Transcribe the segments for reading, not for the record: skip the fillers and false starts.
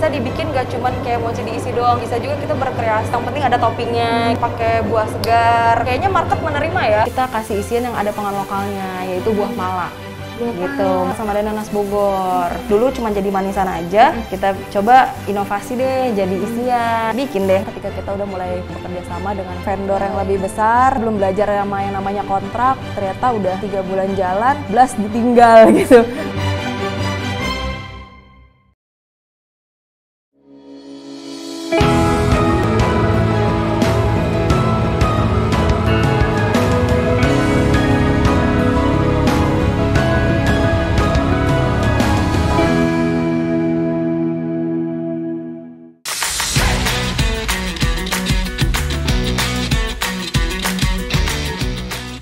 bisa dibikin gak cuman kayak mochi diisi doang, bisa juga kita berkreasi. Yang penting ada toppingnya, pakai buah segar. Kayaknya market menerima ya. Kita kasih isian yang ada pangan lokalnya, yaitu buah pala. Gitu, sama ada nanas Bogor. Dulu cuma jadi manisan aja, kita coba inovasi deh jadi isian. Bikin deh ketika kita udah mulai bekerja sama dengan vendor yang lebih besar, belum belajar sama yang namanya kontrak, ternyata udah 3 bulan jalan, blast ditinggal gitu.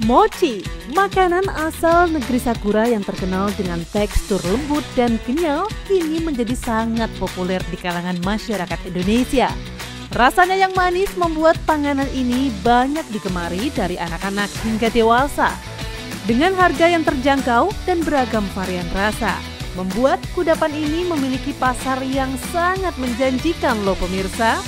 Mochi, makanan asal negeri Sakura yang terkenal dengan tekstur lembut dan kenyal, kini menjadi sangat populer di kalangan masyarakat Indonesia. Rasanya yang manis membuat panganan ini banyak digemari dari anak-anak hingga dewasa. Dengan harga yang terjangkau dan beragam varian rasa, membuat kudapan ini memiliki pasar yang sangat menjanjikan loh pemirsa.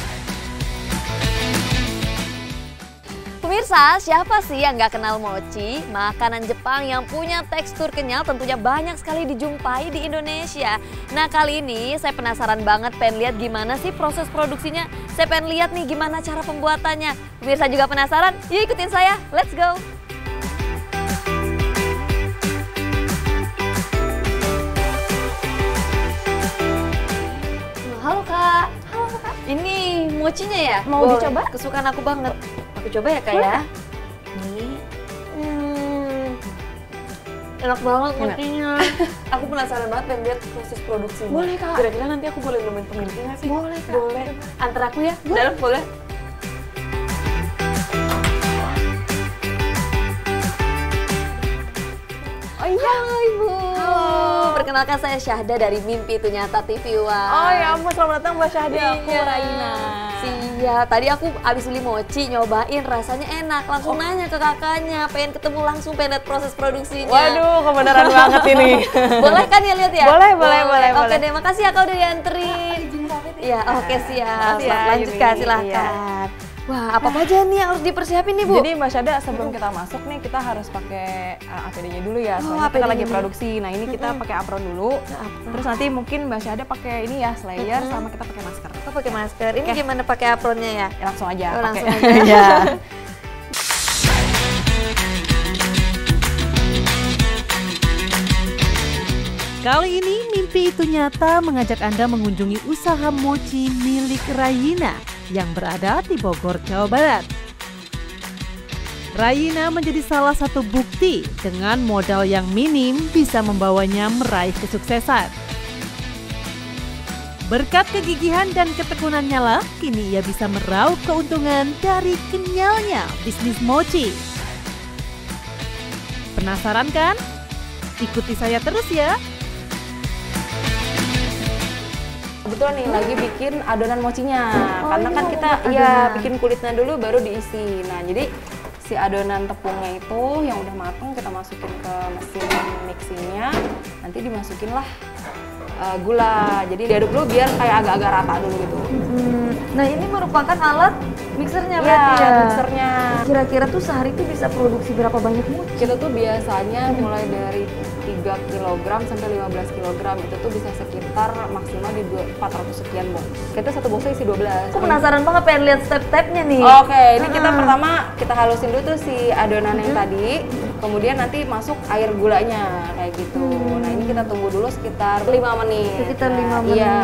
Pemirsa, siapa sih yang gak kenal mochi? Makanan Jepang yang punya tekstur kenyal tentunya banyak sekali dijumpai di Indonesia. Nah, kali ini saya penasaran banget pengen lihat gimana sih proses produksinya. Saya pengen lihat nih gimana cara pembuatannya. Pemirsa juga penasaran? Yuk ikutin saya, let's go! Halo Kak. Halo Kak. Ini mochinya ya? Mau dicoba? Kesukaan aku banget. Aku coba ya Kak ya. Nih. Enak banget mochinya. Aku penasaran banget pengen lihat proses produksinya. Boleh Kak. Kira-kira nanti aku boleh nemuin pemiliknya nggak sih? Boleh Kak. Boleh. Antar aku ya. Boleh. Dalam boleh. Oh iya. Halo Ibu. Halo. Perkenalkan saya Syahda dari Mimpi Itu Nyata TV One. Oh ya ampun, selamat datang Mbak Syahda, aku Iya. Raina. Iya, tadi aku abis beli mochi, nyobain rasanya enak. Langsung nanya ke kakaknya, pengen ketemu langsung, pengen lihat proses produksinya. Waduh, kebenaran banget ini. Boleh kan ya lihat ya? Boleh. Oke deh, makasih ya kau udah dianterin. Iya, oke siap. Makasih ya, Lanjut Yuni. Kak, silahkan. Iya. Wah, apa aja nih yang harus dipersiapin nih Bu? Jadi Mbak Syahda, sebelum kita masuk nih kita harus pakai APD-nya dulu ya. Soalnya kita APD-nya lagi dulu. produksi. Nah, ini kita pakai apron dulu. Terus nanti mungkin Mbak Syahda pakai ini ya, slayer sama kita pakai masker. Aku pakai masker. Ini Oke. gimana pakai apronnya ya? Ya, langsung aja Oh, pakai. langsung aja. Ya. Kali ini Mimpi Itu Nyata mengajak Anda mengunjungi usaha mochi milik Raina yang berada di Bogor, Jawa Barat. Raina menjadi salah satu bukti dengan modal yang minim bisa membawanya meraih kesuksesan. Berkat kegigihan dan ketekunannya lah, kini ia bisa meraup keuntungan dari kenyalnya bisnis mochi. Penasaran kan? Ikuti saya terus ya! Kebetulan nih lagi bikin adonan mochinya. Karena ini kan mau kita buat ya adonan. bikin kulitnya dulu baru diisi. Nah, jadi si adonan tepungnya itu yang udah matang kita masukin ke mesin mixingnya. Nanti dimasukin lah gula. Jadi diaduk dulu biar kayak agak-agak rata dulu gitu. Nah, ini merupakan alat mixernya Ya, berarti ya? mixernya. Kira-kira tuh sehari tuh bisa produksi berapa banyak mochi? Kita tuh biasanya mulai dari 3 kg sampai 15 kg itu tuh bisa sekitar maksimal di 400 sekian box. Kita satu boxnya isi 12. Aku penasaran banget pengen lihat step-stepnya nih. Oke, ini kita pertama kita halusin dulu tuh si adonan yang tadi, kemudian nanti masuk air gulanya kayak gitu. Nah, ini kita tunggu dulu sekitar 5 menit. Sekitar Nah, 5 menit. Iya,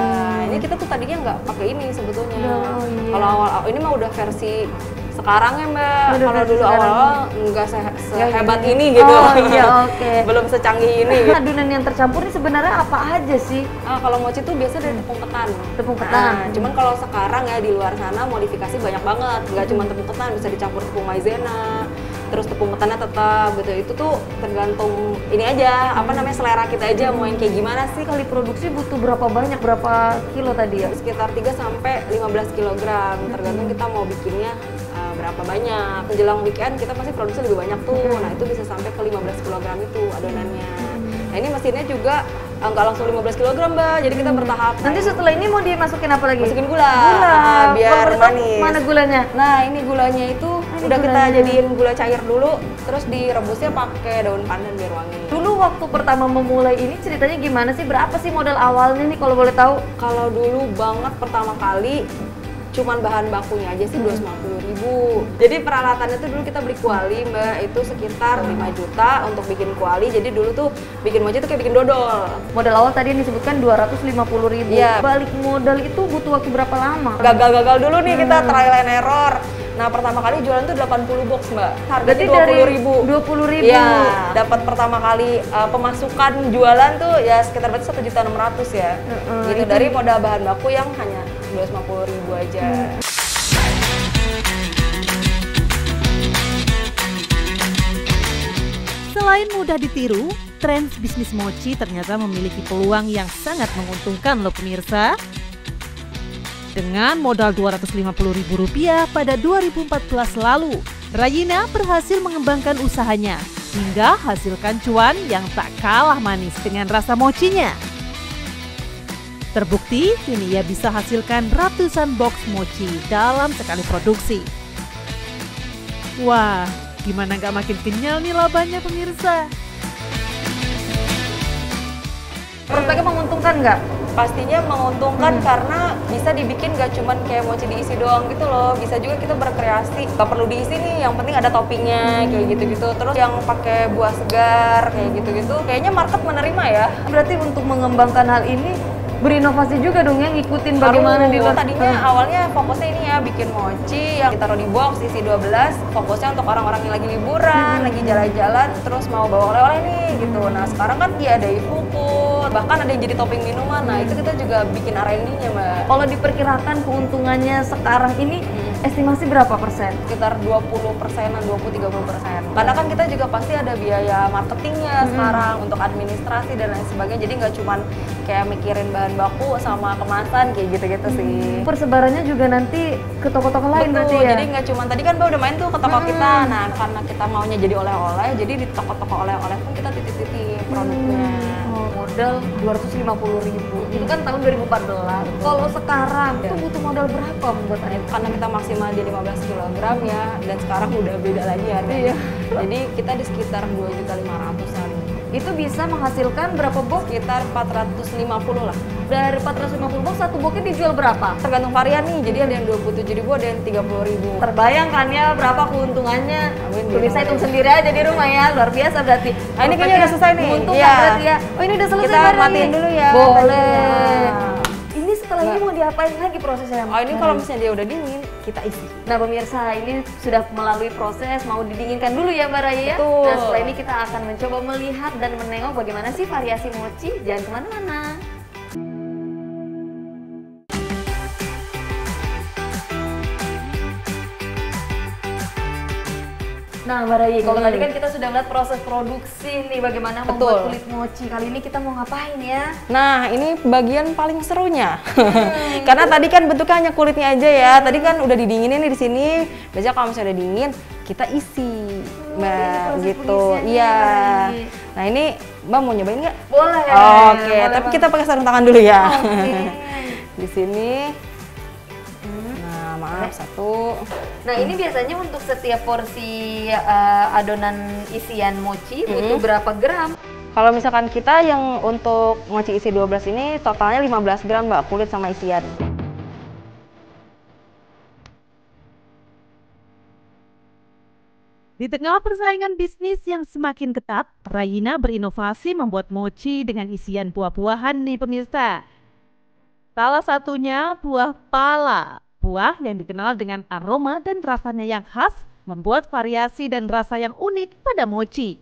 ini kita tuh tadinya nggak pakai ini sebetulnya. Oh, iya. Kalau awal ini mah udah versi sekarang ya Mbak. Udah Kalau versi dulu sekarang. awal nggak sehebat ini gitu. Oh iya, oke. Belum secanggih ini gitu. Adonan yang tercampur ini sebenarnya apa aja sih? Kalau mochi tuh biasa dari tepung ketan. Tepung ketan. Nah, cuman kalau sekarang ya di luar sana modifikasi banyak banget. Nggak cuma tepung ketan, bisa dicampur tepung maizena. Terus tepung ketannya tetap gitu. Itu tuh tergantung ini aja, apa namanya selera kita aja mau yang kayak gimana sih. Kali produksi butuh berapa banyak, berapa kilo tadi ya? Sekitar 3 sampai 15 kg. Tergantung kita mau bikinnya berapa banyak. Menjelang weekend kita pasti produksi lebih banyak tuh. Nah, itu bisa sampai ke 15 kg itu adonannya. Nah, ini mesinnya juga nggak langsung 15 kg Mbak, jadi kita bertahap. Nanti setelah ini mau dimasukin apa lagi? Masukin gula, biar manis. Mana gulanya? Nah ini gulanya itu udah kita jadiin gula cair dulu, terus direbusnya pakai daun pandan biar wangi. Dulu waktu pertama memulai ini ceritanya gimana sih? Berapa sih modal awalnya nih kalau boleh tahu? Kalau dulu banget pertama kali cuman bahan bakunya aja sih 250.000. Jadi peralatannya tuh dulu kita beli kuali Mbak, itu sekitar 5 juta untuk bikin kuali. Jadi dulu tuh bikin mochi tuh kayak bikin dodol. Modal awal tadi yang disebutkan 250.000. Iya. Balik modal itu butuh waktu berapa lama? Gagal-gagal dulu nih kita trial and error. Nah pertama kali jualan tuh 80 box Mbak, harganya 20.000. 20.000. Iya, dapat pertama kali pemasukan jualan tuh ya sekitar berarti 1.600.000 ya. Gitu dari modal bahan baku yang hanya 250.000 aja. Selain mudah ditiru, tren bisnis mochi ternyata memiliki peluang yang sangat menguntungkan loh pemirsa. Dengan modal Rp250.000 pada 2014 lalu, Rayina berhasil mengembangkan usahanya hingga hasilkan cuan yang tak kalah manis dengan rasa mochinya. Terbukti, kini ia bisa hasilkan ratusan box mochi dalam sekali produksi. Wah, gimana nggak makin kenyal nih labanya pemirsa? Prospeknya menguntungkan nggak? Pastinya menguntungkan karena bisa dibikin gak cuman kayak mochi diisi doang gitu loh, bisa juga kita berkreasi, gak perlu diisi nih, yang penting ada toppingnya kayak gitu-gitu. Terus yang pakai buah segar kayak gitu-gitu, kayaknya market menerima ya. Berarti untuk mengembangkan hal ini berinovasi juga dong ya, ngikutin bagaimana di luar. Tadinya awalnya fokusnya ini ya, bikin mochi yang ditaruh di box isi 12, fokusnya untuk orang-orang yang lagi liburan, lagi jalan-jalan, terus mau bawa oleh-oleh nih gitu. Nah sekarang kan iya ada food, bahkan ada yang jadi topping minuman. Nah itu kita juga bikin R&D-nya Mbak. Kalau diperkirakan keuntungannya sekarang ini estimasi berapa persen? Sekitar 20%-an, 20-30%. Karena kan kita juga pasti ada biaya marketingnya sekarang untuk administrasi dan lain sebagainya. Jadi nggak cuman kayak mikirin bahan baku sama kemasan kayak gitu-gitu sih. Persebarannya juga nanti ke toko-toko lain berarti ya? Jadi nggak cuma tadi kan Mbak udah main tuh ke toko kita. Nah karena kita maunya jadi oleh-oleh, jadi di toko-toko oleh-oleh pun kita titip-titip produknya. Modal 250.000, itu kan tahun 2014. Kalau sekarang itu butuh modal berapa membuat air? Karena kita maksimal di 15 kg ya, dan sekarang udah beda lagi harganya. Jadi kita di sekitar 2.500.000-an. Itu bisa menghasilkan berapa box? Sekitar 450 lah. Dari 450 box, satu boxnya dijual berapa? Tergantung varian nih, jadi ada yang 27.000, ada yang 30.000. Terbayang kan ya berapa keuntungannya? Bisa hitung sendiri aja di rumah ya, luar biasa berarti. Nah ini kayaknya udah selesai nih. Menguntungkan berarti ya. Oh ini udah selesai. Kita matiin dulu ya. Boleh. Ini setelah ini mau diapain lagi prosesnya? Oh ini kalau misalnya dia udah dingin, kita isi. Nah pemirsa, ini sudah melalui proses mau didinginkan dulu ya Mbak Raya. Betul. Nah setelah ini kita akan mencoba melihat dan menengok bagaimana sih variasi mochi. Jangan kemana-mana. Nah Mbak Raya, kalau tadi kan kita sudah melihat proses produksi nih, bagaimana membuat kulit mochi. Kali ini kita mau ngapain ya? Nah ini bagian paling serunya. Karena tadi kan bentuknya hanya kulitnya aja ya. Tadi kan udah didinginin nih di sini. Biasanya kalau misalnya udah dingin, kita isi, Mbak, gitu. Iya. Nah ini Mbak mau nyobain nggak? Boleh. Oke, tapi kita pakai sarung tangan dulu ya. Di sini. Nah maaf, satu. Nah ini biasanya untuk setiap porsi adonan isian mochi butuh berapa gram? Kalau misalkan kita yang untuk mochi isi 12 ini totalnya 15 gram Mbak, kulit sama isian. Di tengah persaingan bisnis yang semakin ketat, Rayina berinovasi membuat mochi dengan isian buah-buahan nih pemirsa. Salah satunya buah pala. Buah yang dikenal dengan aroma dan rasanya yang khas membuat variasi dan rasa yang unik pada mochi.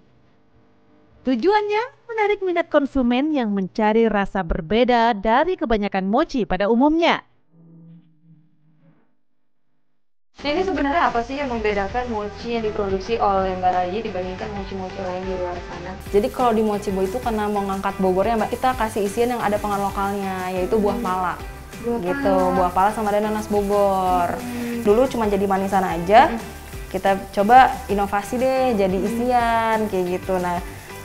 Tujuannya menarik minat konsumen yang mencari rasa berbeda dari kebanyakan mochi pada umumnya. Nah ini sebenarnya apa sih yang membedakan mochi yang diproduksi oleh Mbak Raya dibandingkan mochi-mochi lain di luar sana? Jadi kalau di Mochi Boy itu karena mau ngangkat Bogornya Mbak, kita kasih isian yang ada pangan lokalnya, yaitu buah pala. Buah pala sama ada nanas Bogor. Dulu cuma jadi manisan aja, kita coba inovasi deh jadi isian kayak gitu. Nah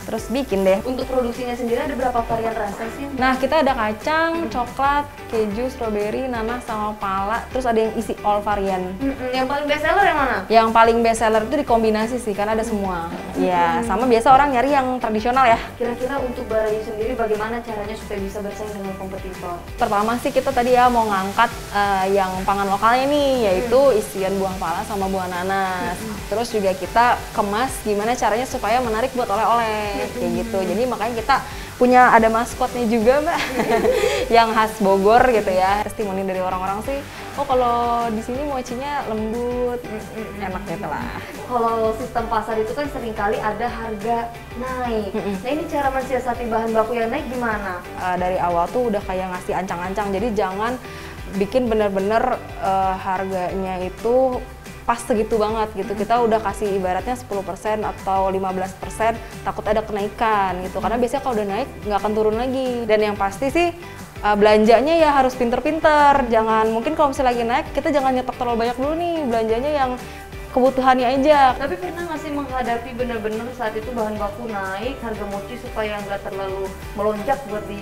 terus bikin deh. Untuk produksinya sendiri ada berapa varian rasa sih? Nah, kita ada kacang, coklat, keju, stroberi, nanas, sama pala. Terus ada yang isi all varian. Yang paling best seller yang mana? Yang paling best seller itu dikombinasi sih, karena ada semua. Ya, sama biasa orang nyari yang tradisional ya. Kira-kira untuk Barayu sendiri bagaimana caranya supaya bisa bersaing dengan kompetitor? Pertama sih kita tadi ya mau ngangkat yang pangan lokalnya nih, yaitu isian buah pala sama buah nanas. Terus juga kita kemas gimana caranya supaya menarik buat oleh-oleh, kayak gitu. Jadi makanya kita punya ada maskotnya juga Mbak, yang khas Bogor gitu ya. Testimoni dari orang-orang sih, oh kalau di sini mochinya lembut, enak gitu lah. Kalau sistem pasar itu kan seringkali ada harga naik. Nah ini cara mensiasati bahan baku yang naik gimana? Dari awal tuh udah kayak ngasih ancang-ancang, jadi jangan bikin bener-bener harganya itu pas segitu banget gitu. Kita udah kasih ibaratnya 10% atau 15%, takut ada kenaikan gitu. Karena biasanya kalau udah naik nggak akan turun lagi. Dan yang pasti sih belanjanya ya harus pinter-pinter. Jangan, mungkin kalau misalnya lagi naik, kita jangan nyetok terlalu banyak dulu nih. Belanjanya yang kebutuhannya aja. Tapi pernah nggak sih menghadapi bener-bener saat itu bahan baku naik, harga mochi supaya nggak terlalu melonjak buat di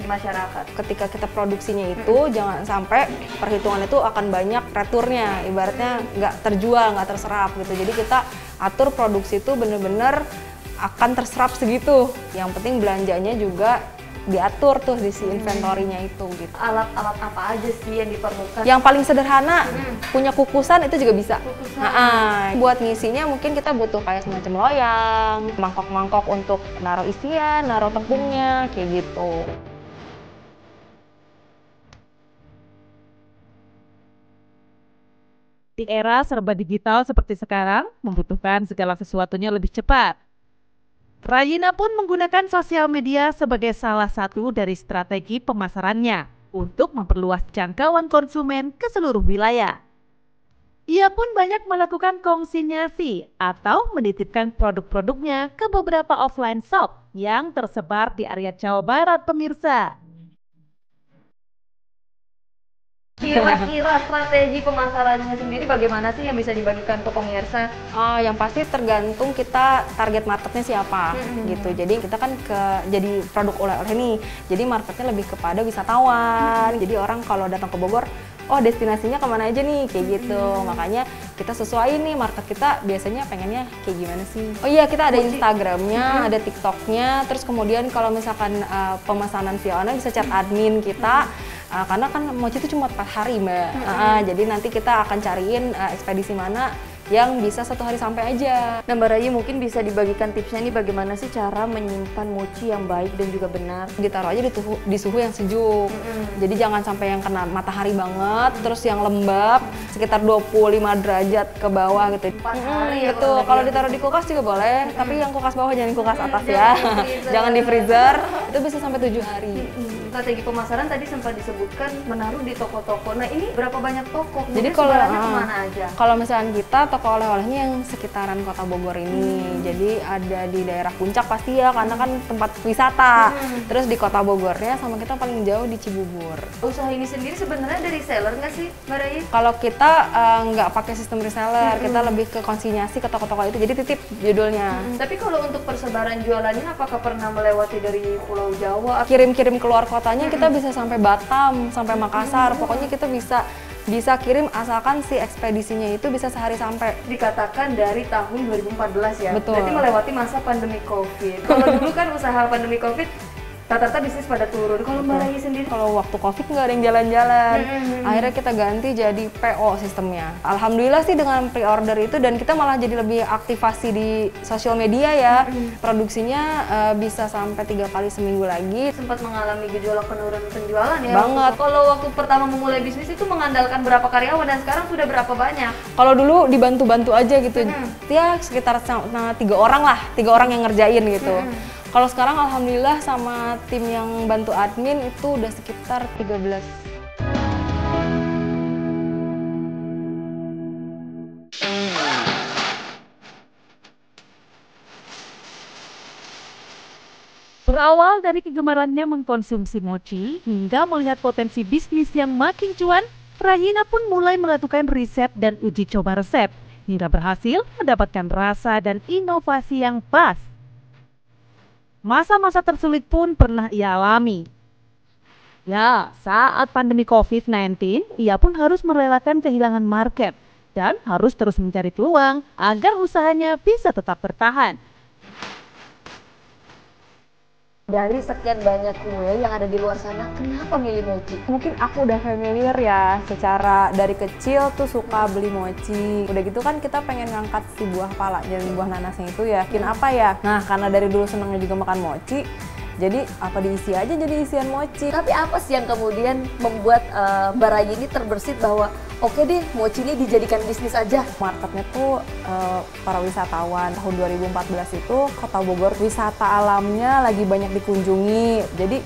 masyarakat? Ketika kita produksinya itu, jangan sampai perhitungan itu akan banyak returnya, ibaratnya nggak terjual, nggak terserap gitu. Jadi kita atur produksi itu bener-bener akan terserap segitu. Yang penting belanjanya juga diatur tuh di si inventorinya itu gitu. Alat-alat apa aja sih yang diperlukan? Yang paling sederhana, punya kukusan itu juga bisa. Buat ngisinya mungkin kita butuh kayak semacam loyang, mangkok-mangkok untuk naruh isian, naruh tepungnya, kayak gitu. Di era serba digital seperti sekarang, membutuhkan segala sesuatunya lebih cepat. Rayina pun menggunakan sosial media sebagai salah satu dari strategi pemasarannya untuk memperluas jangkauan konsumen ke seluruh wilayah. Ia pun banyak melakukan konsinyasi atau menitipkan produk-produknya ke beberapa offline shop yang tersebar di area Jawa Barat, pemirsa. Kira-kira strategi pemasarannya sendiri bagaimana sih yang bisa dibagikan ke pemirsa? Yang pasti tergantung kita target marketnya siapa gitu. Jadi kita kan jadi produk oleh-oleh nih. Jadi marketnya lebih kepada wisatawan. Jadi orang kalau datang ke Bogor, oh destinasinya kemana aja nih, kayak gitu. Makanya kita sesuai nih market kita biasanya pengennya kayak gimana sih. Oh iya, kita ada Instagramnya, ada TikToknya. Terus kemudian kalau misalkan pemesanan via online bisa chat admin kita. Karena kan mochi itu cuma 4 hari Mbak. Jadi nanti kita akan cariin ekspedisi mana yang bisa 1 hari sampai aja. Nah Mbak Rayu mungkin bisa dibagikan tipsnya nih bagaimana sih cara menyimpan mochi yang baik dan juga benar? Ditaruh aja di suhu yang sejuk. Jadi jangan sampai yang kena matahari banget, terus yang lembab sekitar 25 derajat ke bawah gitu. 4 hari ya gitu. Kalau ditaruh di kulkas juga boleh, tapi yang kulkas bawah jangan kulkas atas ya. Jangan di freezer, itu bisa sampai 7 hari. Strategi pemasaran tadi sempat disebutkan menaruh di toko-toko. Nah ini berapa banyak toko? Jadi kalau kemana aja? Kalau misalnya kita toko oleh-olehnya yang sekitaran Kota Bogor ini, jadi ada di daerah Puncak pasti ya, karena kan tempat wisata. Terus di Kota Bogornya sama kita paling jauh di Cibubur. Usaha ini sendiri sebenarnya dari reseller nggak sih Mbak Rayu? Kalau kita nggak pakai sistem reseller, kita lebih ke konsinyasi ke toko-toko itu, jadi titip judulnya. Tapi kalau untuk persebaran jualannya apakah pernah melewati dari Pulau Jawa? Kirim-kirim keluar kotanya kita bisa sampai Batam, sampai Makassar. Pokoknya kita bisa kirim asalkan si ekspedisinya itu bisa sehari sampai. Dikatakan dari tahun 2014 ya. Betul. Berarti melewati masa pandemi Covid. Kalau dulu kan usaha pandemi Covid rata-rata bisnis pada turun. Kalau Mbak Rayu sendiri? Kalau waktu Covid nggak ada yang jalan-jalan. Akhirnya kita ganti jadi PO sistemnya. Alhamdulillah sih dengan pre-order itu, dan kita malah jadi lebih aktivasi di sosial media ya. Produksinya bisa sampai 3 kali seminggu lagi. Sempat mengalami gejolak penurunan penjualan ya? Banget. Kalau waktu pertama memulai bisnis itu mengandalkan berapa karyawan dan sekarang sudah berapa banyak? Kalau dulu dibantu-bantu aja gitu. Ya sekitar 3 orang lah, 3 orang yang ngerjain gitu. Kalau sekarang alhamdulillah sama tim yang bantu admin itu udah sekitar 13. Berawal dari kegemarannya mengkonsumsi mochi hingga melihat potensi bisnis yang makin cuan, Rayina pun mulai melakukan riset dan uji coba resep hingga berhasil mendapatkan rasa dan inovasi yang pas. Masa-masa tersulit pun pernah ia alami. Ya, saat pandemi COVID-19, ia pun harus merelakan kehilangan market dan harus terus mencari peluang agar usahanya bisa tetap bertahan. Dari sekian banyak kue yang ada di luar sana, kenapa milih mochi? Mungkin aku udah familiar ya, secara dari kecil tuh suka beli mochi. Udah gitu kan kita pengen ngangkat si buah pala dan buah nanasnya itu ya. Bikin apa ya? Nah, karena dari dulu senangnya juga makan mochi, jadi apa diisi aja jadi isian mochi. Tapi apa sih yang kemudian membuat Mbak Rai ini terbersit bahwa oke deh, mochi ini dijadikan bisnis aja? Marketnya tuh para wisatawan. Tahun 2014 itu Kota Bogor wisata alamnya lagi banyak dikunjungi. Jadi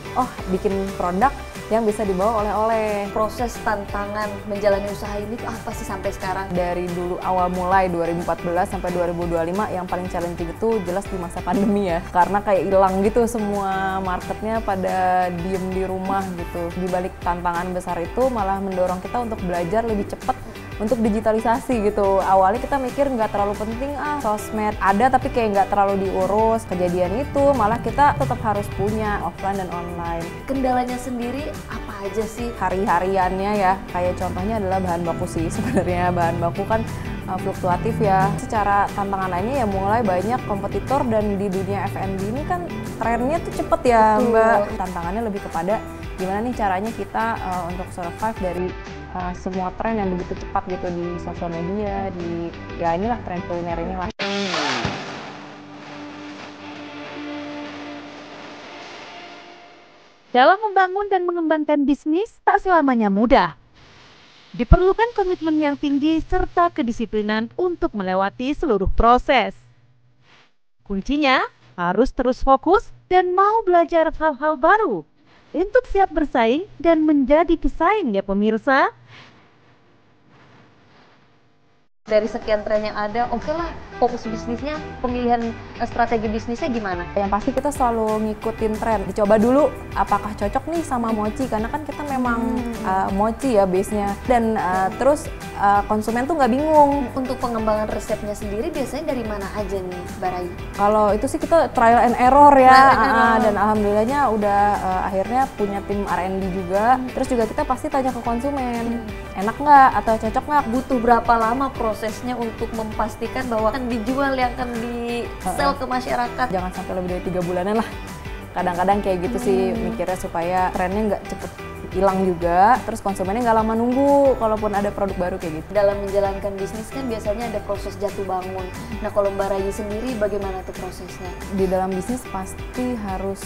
bikin produk yang bisa dibawa oleh-oleh. Proses tantangan menjalani usaha ini tuh apa sih sampai sekarang? Dari dulu awal mulai 2014 sampai 2025 yang paling challenging itu jelas di masa pandemi ya. Karena kayak hilang gitu semua marketnya pada diem di rumah gitu. Di balik tantangan besar itu malah mendorong kita untuk belajar lebih cepat untuk digitalisasi gitu. Awalnya kita mikir nggak terlalu penting sosmed ada tapi kayak nggak terlalu diurus. Kejadian itu malah kita tetap harus punya offline dan online. Kendalanya sendiri apa aja sih? Hari-hariannya ya, kayak contohnya adalah bahan baku sih. Sebenarnya bahan baku kan fluktuatif ya. Secara tantangan lainnya ya mulai banyak kompetitor dan di dunia F&B ini kan trennya tuh cepet ya Mbak. Tantangannya lebih kepada gimana nih caranya kita untuk survive dari semua tren yang begitu cepat gitu di sosial media, ya inilah tren kuliner inilah. Dalam membangun dan mengembangkan bisnis tak selamanya mudah. Diperlukan komitmen yang tinggi serta kedisiplinan untuk melewati seluruh proses. Kuncinya harus terus fokus dan mau belajar hal-hal baru untuk siap bersaing dan menjadi pesaing ya pemirsa. Dari sekian tren yang ada, oke lah fokus bisnisnya, pemilihan strategi bisnisnya gimana? Yang pasti kita selalu ngikutin tren, dicoba dulu apakah cocok nih sama mochi, karena kan kita memang mochi ya base-nya. Dan terus konsumen tuh nggak bingung. Untuk pengembangan resepnya sendiri biasanya dari mana aja nih Mbak Rai? Kalau itu sih kita trial and error ya, dan alhamdulillahnya udah akhirnya punya tim R&D juga. Terus juga kita pasti tanya ke konsumen, enak nggak atau cocok nggak? Butuh berapa lama prosesnya untuk memastikan bahwa akan dijual, yang akan di-sell ke masyarakat? Jangan sampai lebih dari 3 bulanan lah. Kadang-kadang kayak gitu sih mikirnya supaya trennya nggak cepet hilang juga, terus konsumennya nggak lama nunggu kalaupun ada produk baru kayak gitu. Dalam menjalankan bisnis kan biasanya ada proses jatuh bangun. Nah kalau Mbak Rai sendiri bagaimana tuh prosesnya? Di dalam bisnis pasti harus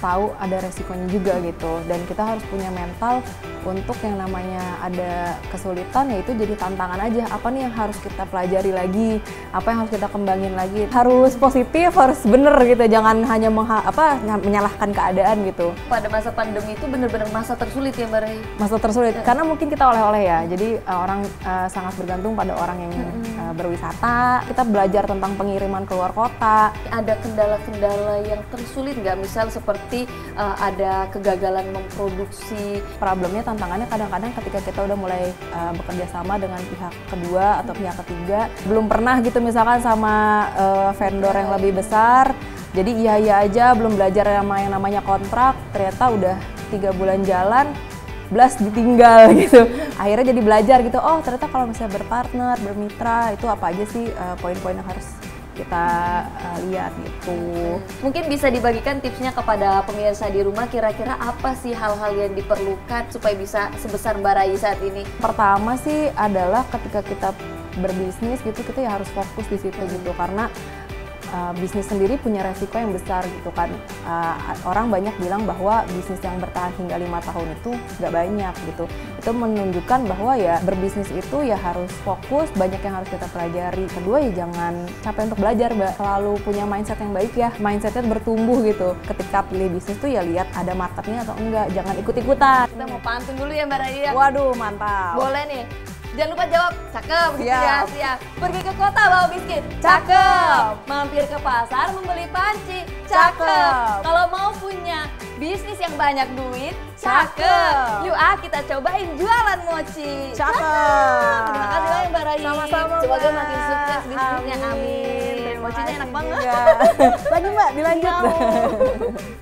tahu ada resikonya juga gitu, dan kita harus punya mental untuk yang namanya ada kesulitan, yaitu jadi tantangan aja. Apa nih yang harus kita pelajari lagi, apa yang harus kita kembangin lagi. Harus positif, harus bener gitu, jangan hanya menyalahkan keadaan gitu. Pada masa pandemi itu benar-benar masa tersulit ya Mbak Rai? Masa tersulit, karena mungkin kita oleh-oleh ya, jadi orang sangat bergantung pada orang yang berwisata. Kita belajar tentang pengiriman keluar kota. Ada kendala-kendala yang tersulit nggak? Misal seperti ada kegagalan memproduksi. Problemnya, tantangannya kadang-kadang ketika kita udah mulai bekerja sama dengan pihak kedua atau pihak ketiga, belum pernah gitu misalkan sama vendor yang lebih besar, jadi iya aja, belum belajar sama yang namanya kontrak, ternyata udah 3 bulan jalan, blast ditinggal gitu. Akhirnya jadi belajar gitu, oh ternyata kalau misalnya berpartner, bermitra, itu apa aja sih poin-poin yang harus kita lihat gitu. Mungkin bisa dibagikan tipsnya kepada pemirsa di rumah, kira-kira apa sih hal-hal yang diperlukan supaya bisa sebesar Mbak Rai saat ini? Pertama sih adalah ketika kita berbisnis gitu, kita ya harus fokus di situ gitu, karena bisnis sendiri punya resiko yang besar gitu kan. Orang banyak bilang bahwa bisnis yang bertahan hingga 5 tahun itu nggak banyak gitu. Itu menunjukkan bahwa ya berbisnis itu ya harus fokus, banyak yang harus kita pelajari. Kedua ya jangan capek untuk belajar Mbak, selalu punya mindset yang baik ya, mindsetnya bertumbuh gitu. Ketika pilih bisnis tuh ya lihat ada marketnya atau enggak, jangan ikut-ikutan. Kita mau pantun dulu ya Mbak Rai ya? Waduh mantap. Boleh nih. Jangan lupa jawab, cakep, Siap. siap. Pergi ke kota bawa biskuit, cakep. Mampir ke pasar membeli panci, cakep. Kalau mau punya bisnis yang banyak duit, cakep. Yuk kita cobain jualan mochi. Cakep. Terima kasih banyak Mbak Rai. Sama-sama, Semoga Mbak. makin sukses bisnisnya, amin. Terima Mochinya enak banget. Lagi Mbak, dilanjut. Mau.